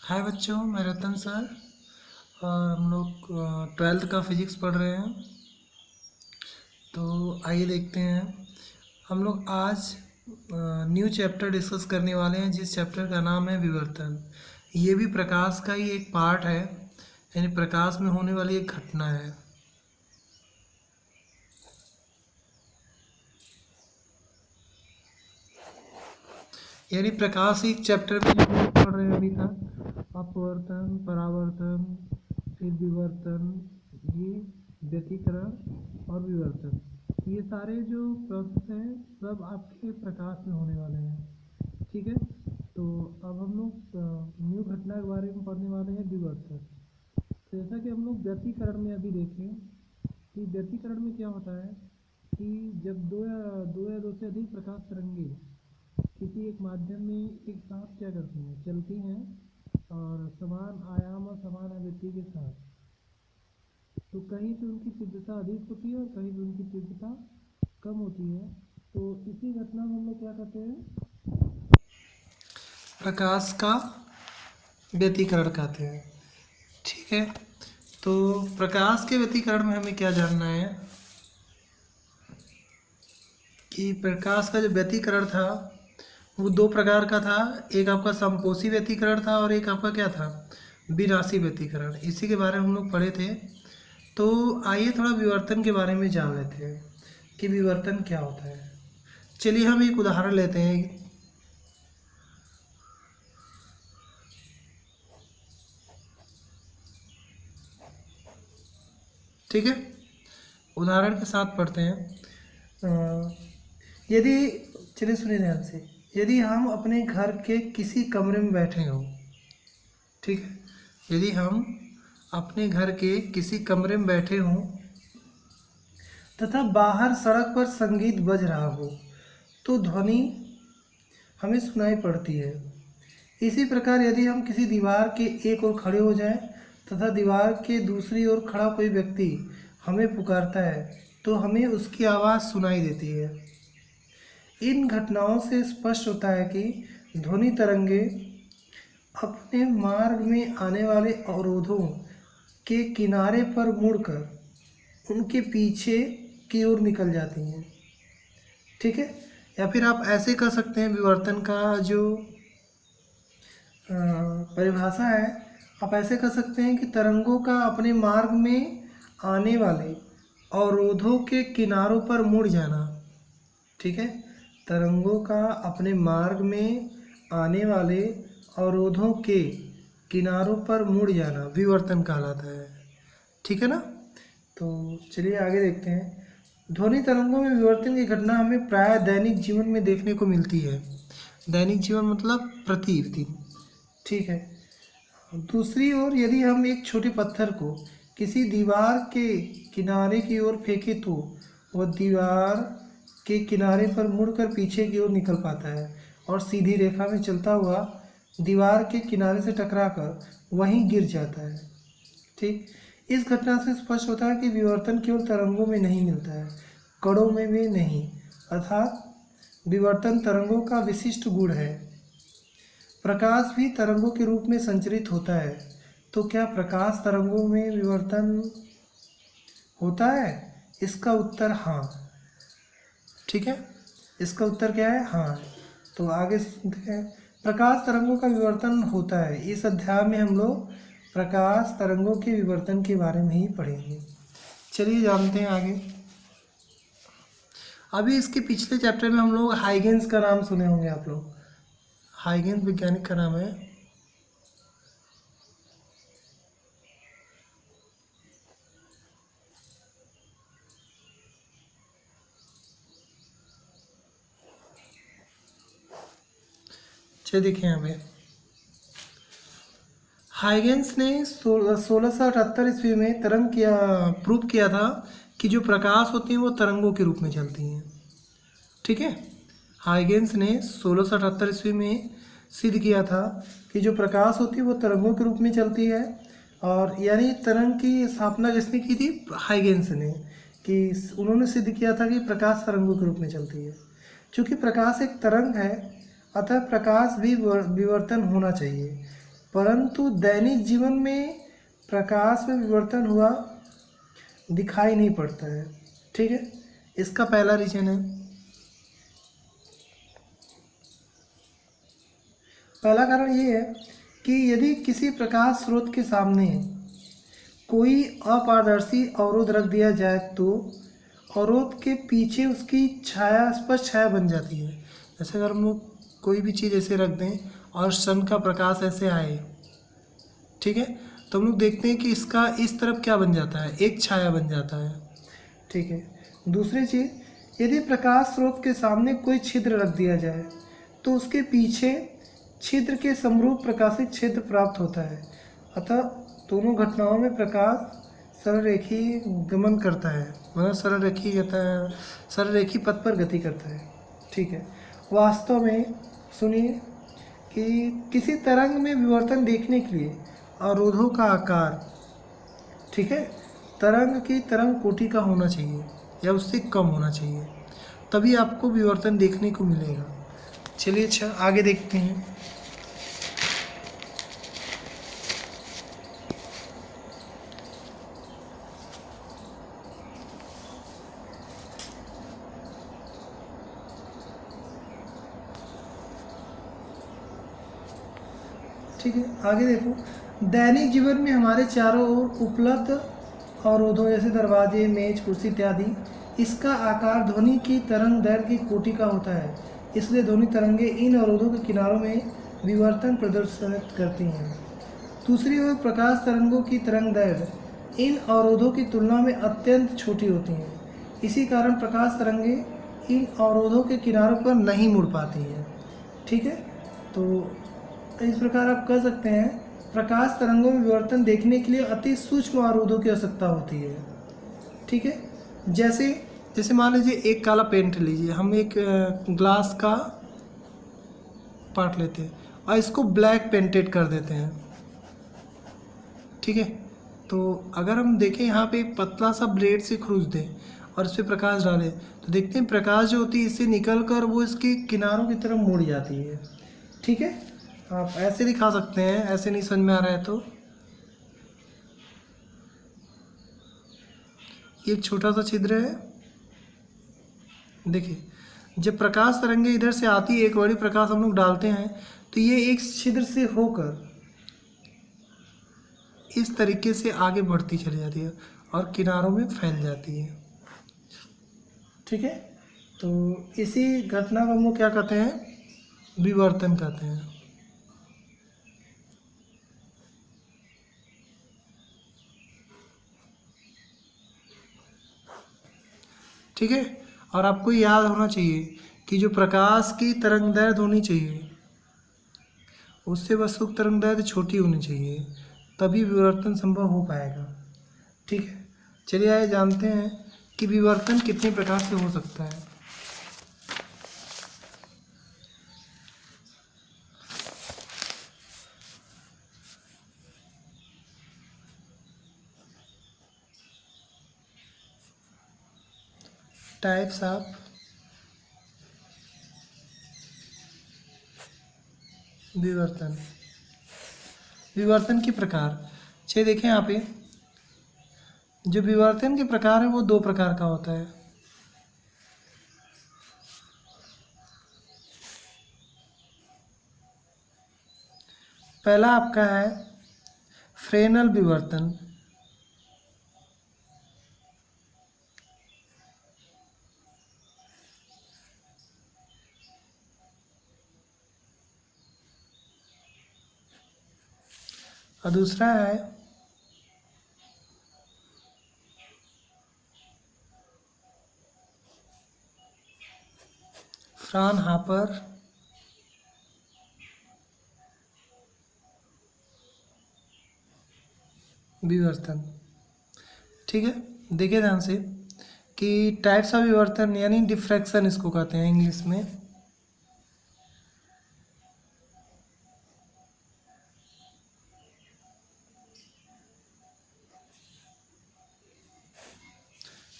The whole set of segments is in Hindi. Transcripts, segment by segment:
हाय बच्चों, मैं रतन सर और हम लोग 12th का फिजिक्स पढ़ रहे हैं। तो आइए देखते हैं। हम लोग आज न्यू चैप्टर डिस्कस करने वाले हैं, जिस चैप्टर का नाम है विवर्तन। ये भी प्रकाश का ही एक पार्ट है, यानी प्रकाश में होने वाली एक घटना है। यानी प्रकाश ही चैप्टर में जो हम लोग पढ़ रहे हैं अभी तक, अपवर्तन, परावर्तन, फिर विवर्तन, ये व्यतिकरण और विवर्तन, ये सारे जो प्रोसेस हैं सब आपके प्रकाश में होने वाले हैं। ठीक है, तो अब हम लोग न्यू घटना के बारे में पढ़ने वाले हैं, विवर्तन। तो जैसा कि हम लोग व्यतिकरण में अभी देखें कि व्यतिकरण में क्या होता है कि जब दो से अधिक प्रकाश तरंगे किसी एक माध्यम में एक साथ क्या करती हैं, चलती हैं और समान आयाम और समान आवृत्ति के साथ, तो कहीं पे उनकी तीव्रता अधिक होती है और कहीं पे उनकी तीव्रता कम होती है। तो इसी घटना में हम लोग क्या कहते हैं, प्रकाश का व्यतिकरण कहते हैं। ठीक है, तो प्रकाश के व्यतिकरण में हमें क्या जानना है कि प्रकाश का जो व्यतिकरण था वो दो प्रकार का था। एक आपका समपोषी व्यतिकरण था और एक आपका क्या था, विनाशी व्यतिकरण। इसी के बारे में हम लोग पढ़े थे। तो आइए थोड़ा विवर्तन के बारे में जान लेते हैं कि विवर्तन क्या होता है। चलिए हम एक उदाहरण लेते हैं। ठीक है, उदाहरण के साथ पढ़ते हैं। यदि, चलिए सुनिए ध्यान से, यदि हम अपने घर के किसी कमरे में बैठे हों, ठीक है, यदि हम अपने घर के किसी कमरे में बैठे हों तथा बाहर सड़क पर संगीत बज रहा हो तो ध्वनि हमें सुनाई पड़ती है। इसी प्रकार यदि हम किसी दीवार के एक ओर खड़े हो जाएं तथा दीवार के दूसरी ओर खड़ा कोई व्यक्ति हमें पुकारता है तो हमें उसकी आवाज़ सुनाई देती है। इन घटनाओं से स्पष्ट होता है कि ध्वनि तरंगे अपने मार्ग में आने वाले अवरोधों के किनारे पर मुड़कर उनके पीछे की ओर निकल जाती हैं। ठीक है, या फिर आप ऐसे कह सकते हैं, विवर्तन का जो परिभाषा है, आप ऐसे कह सकते हैं कि तरंगों का अपने मार्ग में आने वाले अवरोधों के किनारों पर मुड़ जाना। ठीक है, तरंगों का अपने मार्ग में आने वाले अवरोधों के किनारों पर मुड़ जाना विवर्तन कहलाता है। ठीक है ना, तो चलिए आगे देखते हैं। ध्वनि तरंगों में विवर्तन की घटना हमें प्रायः दैनिक जीवन में देखने को मिलती है। दैनिक जीवन मतलब प्रतिदिन। ठीक है, दूसरी ओर यदि हम एक छोटे पत्थर को किसी दीवार के किनारे की ओर फेंकें तो वह दीवार के किनारे पर मुड़कर पीछे की ओर निकल पाता है और सीधी रेखा में चलता हुआ दीवार के किनारे से टकराकर वहीं गिर जाता है। ठीक, इस घटना से स्पष्ट होता है कि विवर्तन केवल तरंगों में नहीं मिलता है, कणों में भी नहीं, अर्थात विवर्तन तरंगों का विशिष्ट गुण है। प्रकाश भी तरंगों के रूप में संचरित होता है। तो क्या प्रकाश तरंगों में विवर्तन होता है? इसका उत्तर हाँ। ठीक है, इसका उत्तर क्या है? हाँ। तो आगे सुनते हैं। प्रकाश तरंगों का विवर्तन होता है। इस अध्याय में हम लोग प्रकाश तरंगों के विवर्तन के बारे में ही पढ़ेंगे। चलिए जानते हैं आगे। अभी इसके पिछले चैप्टर में हम लोग हाइगेंस का नाम सुने होंगे आप लोग। हाइगेंस वैज्ञानिक का नाम है। चलिए देखिए यहाँ पे, हाइगेंस ने 1678 ईस्वी में प्रूव किया था कि जो प्रकाश होती हैं वो तरंगों के रूप में चलती हैं। ठीक है, हाइगेंस ने 1678 ईस्वी में सिद्ध किया था कि जो प्रकाश होती है वो तरंगों के रूप में चलती है। और यानी तरंग की स्थापना किसने की थी? हाइगेंस ने। कि उन्होंने सिद्ध किया था कि प्रकाश तरंगों के रूप में चलती है। चूँकि प्रकाश एक तरंग है, अतः प्रकाश भी विवर्तन होना चाहिए। परंतु दैनिक जीवन में प्रकाश में विवर्तन हुआ दिखाई नहीं पड़ता है। ठीक है, इसका पहला रीजन है। पहला कारण ये है कि यदि किसी प्रकाश स्रोत के सामने कोई अपारदर्शी अवरोध रख दिया जाए तो अवरोध के पीछे उसकी छाया, स्पष्ट छाया बन जाती है। जैसे अगर हम लोग कोई भी चीज़ ऐसे रख दें और सन का प्रकाश ऐसे आए, ठीक है, तो हम लोग देखते हैं कि इसका इस तरफ क्या बन जाता है, एक छाया बन जाता है। ठीक है, दूसरी चीज़, यदि प्रकाश स्रोत के सामने कोई छिद्र रख दिया जाए तो उसके पीछे छिद्र के समरूप प्रकाशित क्षेत्र प्राप्त होता है। अतः दोनों घटनाओं में प्रकाश सरलरेखी गमन करता है, मतलब सरलरेखी पथ पर गति करता है। ठीक है, वास्तव में सुनिए कि किसी तरंग में विवर्तन देखने के लिए अवरोधों का आकार, ठीक है, तरंग की तरंग कोटि का होना चाहिए या उससे कम होना चाहिए, तभी आपको विवर्तन देखने को मिलेगा। चलिए अच्छा आगे देखते हैं। ठीक है, आगे देखो, दैनिक जीवन में हमारे चारों ओर उपलब्ध अवरोधों जैसे दरवाजे, मेज, कुर्सी इत्यादि, इसका आकार ध्वनि की तरंग दैर्घ्य की कोटि का होता है। इसलिए ध्वनि तरंगे इन अवरोधों के किनारों में विवर्तन प्रदर्शित करती हैं। दूसरी ओर प्रकाश तरंगों की तरंग दैर्घ्य इन अवरोधों की तुलना में अत्यंत छोटी होती हैं। इसी कारण प्रकाश तरंगे इन अवरोधों के किनारों पर नहीं मुड़ पाती हैं। ठीक है, तो इस प्रकार आप कह सकते हैं प्रकाश तरंगों में विवर्तन देखने के लिए अति सूक्ष्म अवरोधों की आवश्यकता होती है। ठीक है, जैसे जैसे मान लीजिए एक काला पेंट लीजिए, हम एक ग्लास का पार्ट लेते हैं और इसको ब्लैक पेंटेड कर देते हैं। ठीक है, तो अगर हम देखें यहाँ पे एक पतला सा ब्लेड से खुरच दें और इस पर प्रकाश डालें तो देखते हैं प्रकाश जो होती है इससे निकल कर वो इसके किनारों की तरफ मुड़ जाती है। ठीक है, आप ऐसे दिखा सकते हैं, ऐसे नहीं समझ में आ रहा है तो ये एक छोटा सा छिद्र है। देखिए, जब प्रकाश तरंगे इधर से आती है, एक बड़ी प्रकाश हम लोग डालते हैं तो ये एक छिद्र से होकर इस तरीके से आगे बढ़ती चली जाती है और किनारों में फैल जाती है। ठीक है, तो इसी घटना को हम लोग क्या कहते हैं, विवर्तन कहते हैं। ठीक है, और आपको याद होना चाहिए कि जो प्रकाश की तरंगदैर्घ्य होनी चाहिए उससे वस्तु की तरंगदैर्घ्य छोटी होनी चाहिए, तभी विवर्तन संभव हो पाएगा। ठीक है, चलिए आइए जानते हैं कि विवर्तन कितने प्रकार से हो सकता है। टाइप्स ऑफ विवर्तन, विवर्तन के प्रकार। चलिए देखें यहाँ पे, जो विवर्तन के प्रकार है वो दो प्रकार का होता है। पहला आपका है फ्रेनल विवर्तन। और दूसरा है फ्राउनहोफर विवर्तन। ठीक है, देखिए ध्यान से कि टाइप्स ऑफ विवर्तन यानी डिफ्रैक्शन इसको कहते हैं इंग्लिश में।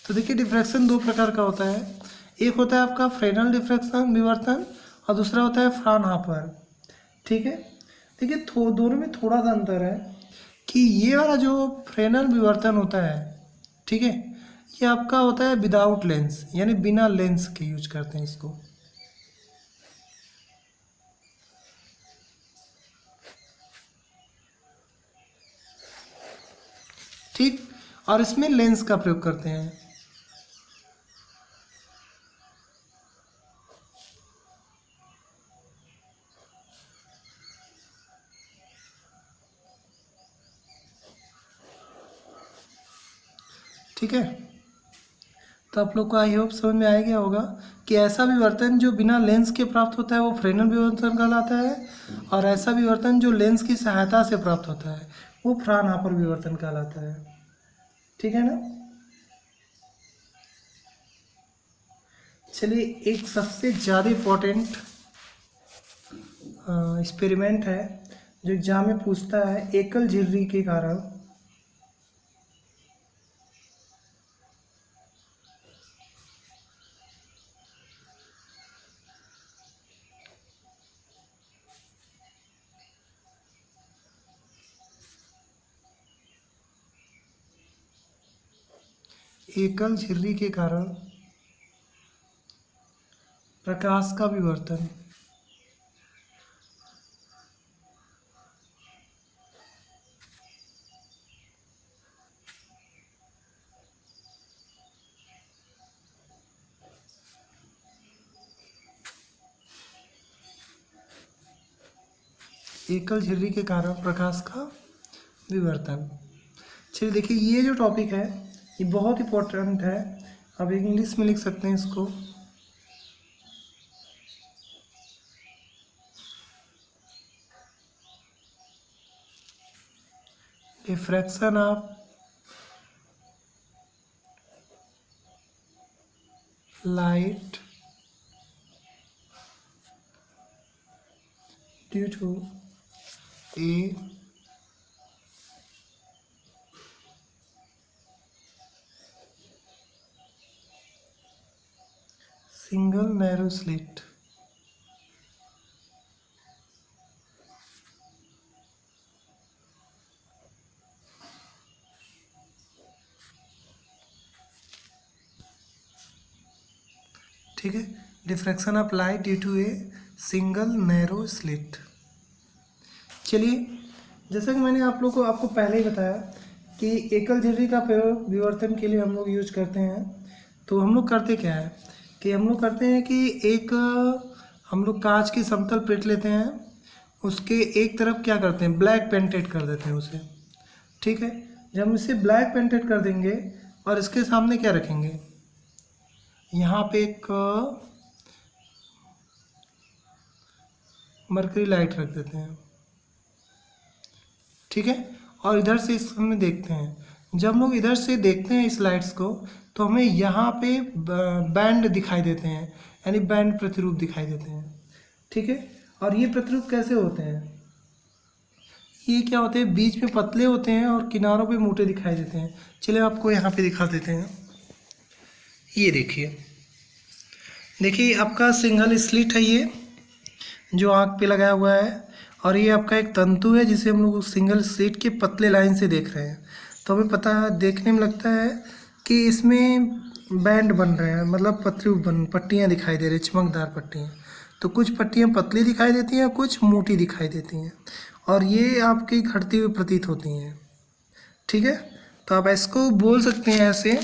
तो देखिए डिफ्रैक्शन दो प्रकार का होता है, एक होता है आपका फ्रेनल डिफ्रैक्शन विवर्तन और दूसरा होता है फ्राउनहोफर। ठीक है, देखिए दोनों में थोड़ा सा अंतर है कि ये वाला जो फ्रेनल विवर्तन होता है, ठीक है, ये आपका होता है विदाउट लेंस, यानी बिना लेंस के यूज करते हैं इसको। ठीक, और इसमें लेंस का प्रयोग करते हैं। ठीक है, तो आप लोग को आई होप समझ में आ गया होगा कि ऐसा विवर्तन जो बिना लेंस के प्राप्त होता है वो फ्रेनल विवर्तन कहलाता है, और ऐसा विवर्तन जो लेंस की सहायता से प्राप्त होता है वो फ्राउनहोफर विवर्तन कहलाता है। ठीक है ना। चलिए, एक सबसे ज़्यादा इम्पोर्टेंट एक्सपेरिमेंट है जो एग्जाम में पूछता है, एकल झिर्री के कारण एकल झिर्री के कारण प्रकाश का विवर्तन। एकल झिर्री के कारण प्रकाश का विवर्तन। चलिए देखिए, ये जो टॉपिक है ये बहुत इम्पोर्टेंट है। अब इंग्लिश में लिख सकते हैं इसको, diffraction of light due to a single narrow slit. ठीक है, diffraction of light due to a single narrow slit. चलिए, जैसा कि मैंने आपको पहले ही बताया कि एकल झिर्री का प्रयोग विवर्तन के लिए हम लोग यूज करते हैं। तो हम लोग करते क्या है कि हम लोग करते हैं कि एक हम लोग कांच की समतल प्लेट लेते हैं, उसके एक तरफ क्या करते हैं, ब्लैक पेंटेड कर देते हैं उसे। ठीक है, जब हम इसे ब्लैक पेंटेड कर देंगे और इसके सामने क्या रखेंगे, यहाँ पे एक मरकरी लाइट रख देते हैं। ठीक है, और इधर से इस हमें देखते हैं। जब हम लोग इधर से देखते हैं इस लाइट्स को तो हमें यहाँ पे बैंड दिखाई देते हैं, यानी बैंड प्रतिरूप दिखाई देते हैं। ठीक है, और ये प्रतिरूप कैसे होते हैं, ये क्या होते हैं, बीच में पतले होते हैं और किनारों पे मोटे दिखाई देते हैं। चलिए आपको यहाँ पे दिखा देते हैं। ये देखिए आपका सिंगल स्लिट है, ये जो आँख पे लगाया हुआ है, और ये आपका एक तंतु है जिसे हम लोग सिंगल स्लिट के पतले लाइन से देख रहे हैं। तो हमें पता है, देखने में लगता है कि इसमें बैंड बन रहे हैं, मतलब पट्टियाँ दिखाई दे रही हैं, चमकदार पट्टियाँ। तो कुछ पट्टियाँ पतली दिखाई देती हैं, कुछ मोटी दिखाई देती हैं, और ये आपकी घटती हुई प्रतीत होती हैं। ठीक है, तो आप इसको बोल सकते हैं ऐसे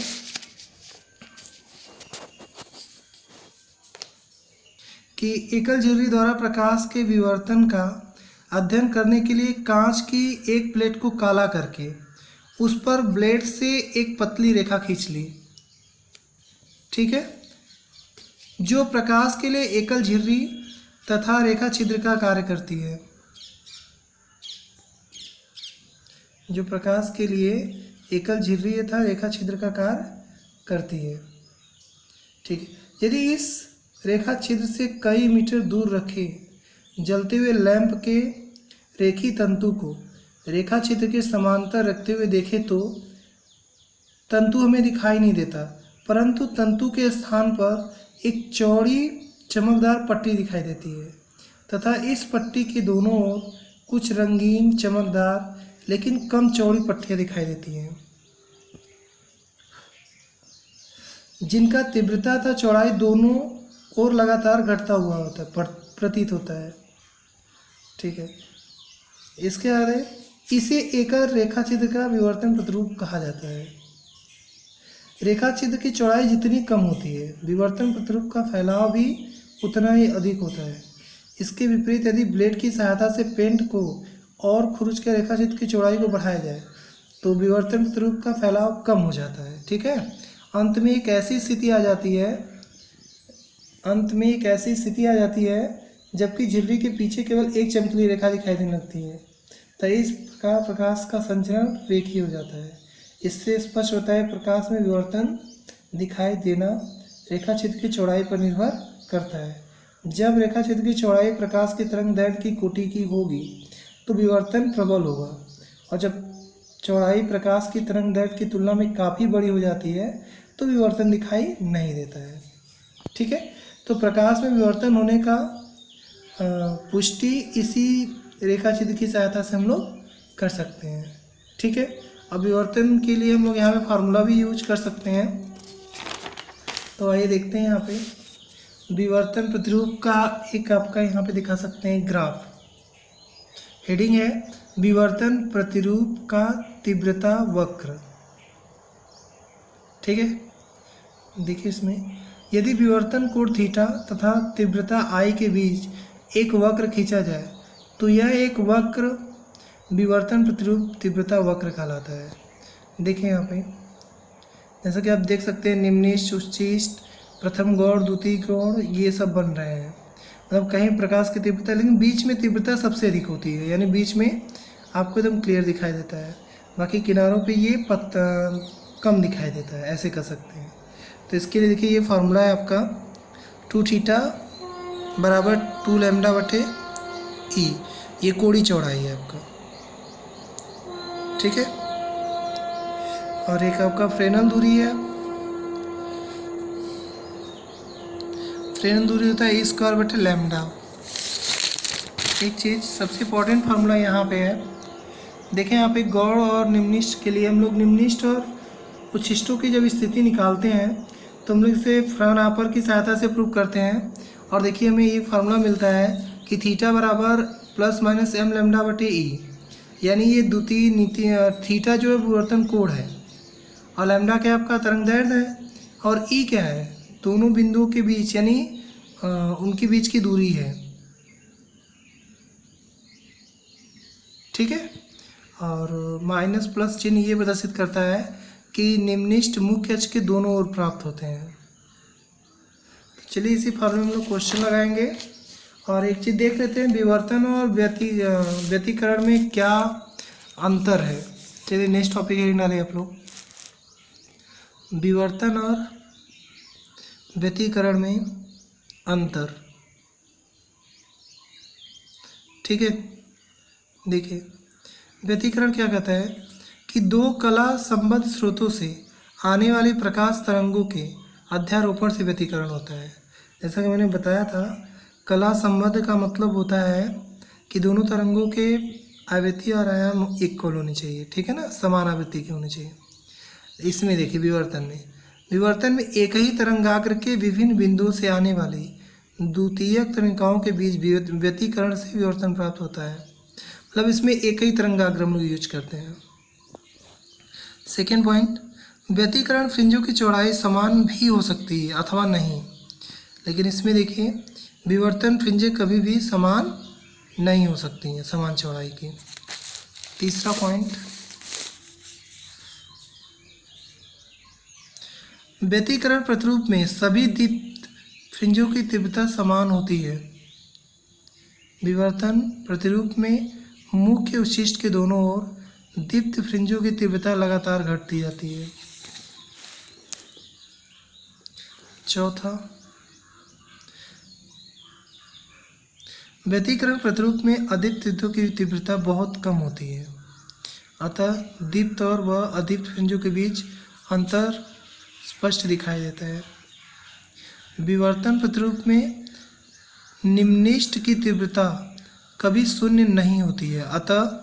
कि एकल झिर्री द्वारा प्रकाश के विवर्तन का अध्ययन करने के लिए कांच की एक प्लेट को काला करके उस पर ब्लेड से एक पतली रेखा खींच ली। ठीक है, जो प्रकाश के लिए एकल झिर्री तथा रेखा छिद्र का कार्य करती है, जो प्रकाश के लिए एकल झिर्री तथा रेखा छिद्र का कार्य करती है। ठीक है, यदि इस रेखा छिद्र से कई मीटर दूर रखे जलते हुए लैंप के रेखी तंतु को रेखा छिद्र के समांतर रखते हुए देखें तो तंतु हमें दिखाई नहीं देता, परंतु तंतु के स्थान पर एक चौड़ी चमकदार पट्टी दिखाई देती है तथा इस पट्टी के दोनों ओर कुछ रंगीन चमकदार लेकिन कम चौड़ी पट्टियाँ दिखाई देती हैं, जिनका तीव्रता तथा चौड़ाई दोनों ओर लगातार घटता हुआ होता है, प्रतीत होता है। ठीक है, इसके आगे इसे एकल रेखाचित्र का विवर्तन प्रतिरूप कहा जाता है। रेखाचित्र की चौड़ाई जितनी कम होती है, विवर्तन प्रतिरूप का फैलाव भी उतना ही अधिक होता है। इसके विपरीत यदि ब्लेड की सहायता से पेंट को और खुरच के रेखाचित्र की चौड़ाई को बढ़ाया जाए तो विवर्तन प्रतिरूप का फैलाव कम हो जाता है। ठीक है, अंत में एक ऐसी स्थिति आ जाती है जबकि झिल्ली के पीछे केवल एक चमकीली रेखा दिखाई देने लगती है, तो इस प्रकार प्रकाश का संचरण रेखीय हो जाता है। इससे स्पष्ट होता है प्रकाश में विवर्तन दिखाई देना रेखाचित्र की चौड़ाई पर निर्भर करता है। जब रेखाचित्र की चौड़ाई प्रकाश की तरंगदैर्घ्य की कोटि की होगी तो विवर्तन प्रबल होगा, और जब चौड़ाई प्रकाश की तरंगदैर्घ्य की तुलना में काफ़ी बड़ी हो जाती है तो विवर्तन दिखाई नहीं देता है। ठीक है, तो प्रकाश में विवर्तन होने का पुष्टि इसी रेखाचित्र की सहायता से हम लोग कर सकते हैं। ठीक है, अब विवर्तन के लिए हम लोग यहाँ पे फार्मूला भी यूज कर सकते हैं। तो आइए देखते हैं, यहाँ पे विवर्तन प्रतिरूप का एक आपका यहाँ पे दिखा सकते हैं ग्राफ। हेडिंग है विवर्तन प्रतिरूप का तीव्रता वक्र। ठीक है, देखिए इसमें यदि विवर्तन कोण थीटा तथा तीव्रता आई के बीच एक वक्र खींचा जाए तो यह एक वक्र विवर्तन प्रतिरूप तीव्रता वक्र कहलाता है। देखिए यहाँ पे जैसा कि आप देख सकते हैं निम्निष्ठ, उच्चिष्ट, प्रथम गौण, द्वितीय गौण, ये सब बन रहे हैं। मतलब कहीं प्रकाश की तीव्रता, लेकिन बीच में तीव्रता सबसे अधिक होती है, यानी बीच में आपको एकदम क्लियर दिखाई देता है, बाकी किनारों पे ये कम दिखाई देता है, ऐसे कर सकते हैं। तो इसके लिए देखिए ये फार्मूला है आपका 2 थीटा बराबर 2 लैम्डा बटे ई, ये कोड़ी चौड़ाई है आपका। ठीक है, और एक आपका फ्रेनल दूरी है, फ्रेनल दूरी होता है ई स्क्वायर बटे लैम्डा। एक चीज़ सबसे इम्पोर्टेंट फार्मूला यहाँ पे है, देखें यहाँ पे गौण और निम्निष्ठ के लिए हम लोग निम्निष्ठ और उच्छिष्टों की जब स्थिति निकालते हैं तो हम लोग इसे फ्राउनहोफर की सहायता से प्रूव करते हैं। और देखिए हमें ये फार्मूला मिलता है कि थीटा बराबर प्लस माइनस एम लैम्डा बटे ई, यानी ये द्वितीय नीति थीटा जो है विवर्तन कोण है, और लैम्डा क्या आपका तरंगदैर्घ्य है, और ई क्या है दोनों बिंदुओं के बीच यानी उनके बीच की दूरी है। ठीक है, और माइनस प्लस चिन्ह ये प्रदर्शित करता है कि निम्निष्ठ मुख्य अक्ष के दोनों ओर प्राप्त होते हैं। तो चलिए इसी फार्मूले में हम लोग क्वेश्चन लगाएंगे, और एक चीज़ देख लेते हैं विवर्तन और व्यतिकरण में क्या अंतर है। चलिए नेक्स्ट टॉपिक है डालें आप लोग, विवर्तन और व्यतिकरण में अंतर। ठीक है, देखिए व्यतिकरण क्या कहता है कि दो कला संबद्ध स्रोतों से आने वाली प्रकाश तरंगों के अध्यारोपण से व्यतिकरण होता है। जैसा कि मैंने बताया था, कला संबद्ध का मतलब होता है कि दोनों तरंगों के आवृत्ति और आयाम इक्वल होनी चाहिए। ठीक है ना, समान आवृत्ति की होनी चाहिए। इसमें देखिए विवर्तन में एक ही तरंगाग्र के विभिन्न बिंदुओं से आने वाली द्वितीयक तरंगिकाओं के बीच व्यतिकरण से विवर्तन प्राप्त होता है। मतलब इसमें एक ही तरंगाग्र हम लोग यूज करते हैं। सेकेंड पॉइंट, व्यतिकरण फ्रिंजों की चौड़ाई समान भी हो सकती है अथवा नहीं, लेकिन इसमें देखिए विवर्तन फ्रिंजें कभी भी समान नहीं हो सकती हैं समान चौड़ाई की। तीसरा पॉइंट, व्यतिकरण प्रतिरूप में सभी दीप्त फ्रिंजों की तीव्रता समान होती है। विवर्तन प्रतिरूप में मुख्य उच्छिष्ट के दोनों ओर दीप्त फ्रिंजों की तीव्रता लगातार घटती जाती है। चौथा, व्यतिकरण प्रतिरूप में अदीप्त फ्रिंजों की तीव्रता बहुत कम होती है, अतः दीप्त और व अदीप्त फ्रिंजों के बीच अंतर स्पष्ट दिखाई देता है। विवर्तन प्रतिरूप में निम्निष्ठ की तीव्रता कभी शून्य नहीं होती है, अतः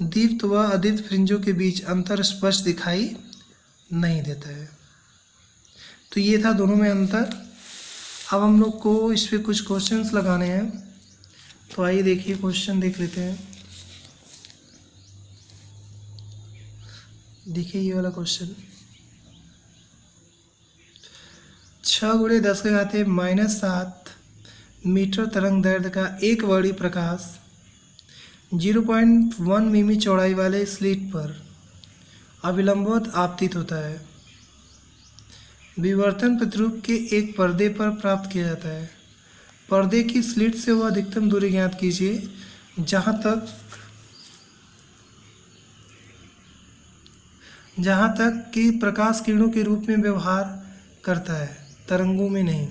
दीप्त व अदीप्त फ्रिंजों के बीच अंतर स्पष्ट दिखाई नहीं देता है। तो ये था दोनों में अंतर। अब हम लोग को इस पे कुछ क्वेश्चंस लगाने हैं, तो आइए देखिए क्वेश्चन देख लेते हैं। देखिए ये वाला क्वेश्चन, 6 × 10⁻⁻7 मीटर तरंग दैर्ध्य का एक वर्णी प्रकाश 0.1 मिमी चौड़ाई वाले स्लिट पर अविलंबवत आपतित होता है। विवर्तन प्रतिरूप के एक पर्दे पर प्राप्त किया जाता है। पर्दे की स्लिट से वह अधिकतम दूरी ज्ञात कीजिए जहाँ तक कि प्रकाश किरणों के रूप में व्यवहार करता है, तरंगों में नहीं।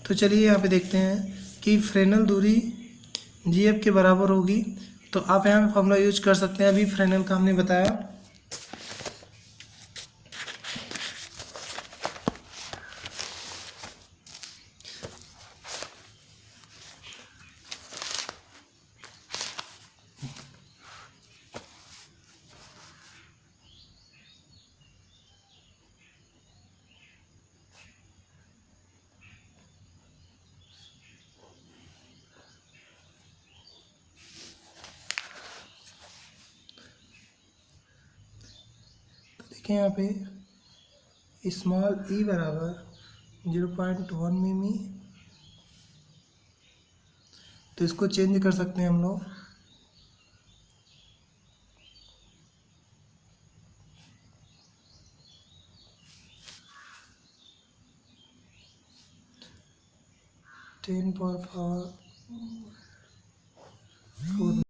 तो चलिए यहाँ पे देखते हैं कि फ्रेनल दूरी GF के बराबर होगी। तो आप यहाँ पे फॉर्मूला यूज कर सकते हैं, अभी फ्रेनल का हमने बताया। देखिए यहाँ पे स्मॉल ई बराबर 0.1 मिमी, तो इसको चेंज कर सकते हैं हम लोग। Ten power 4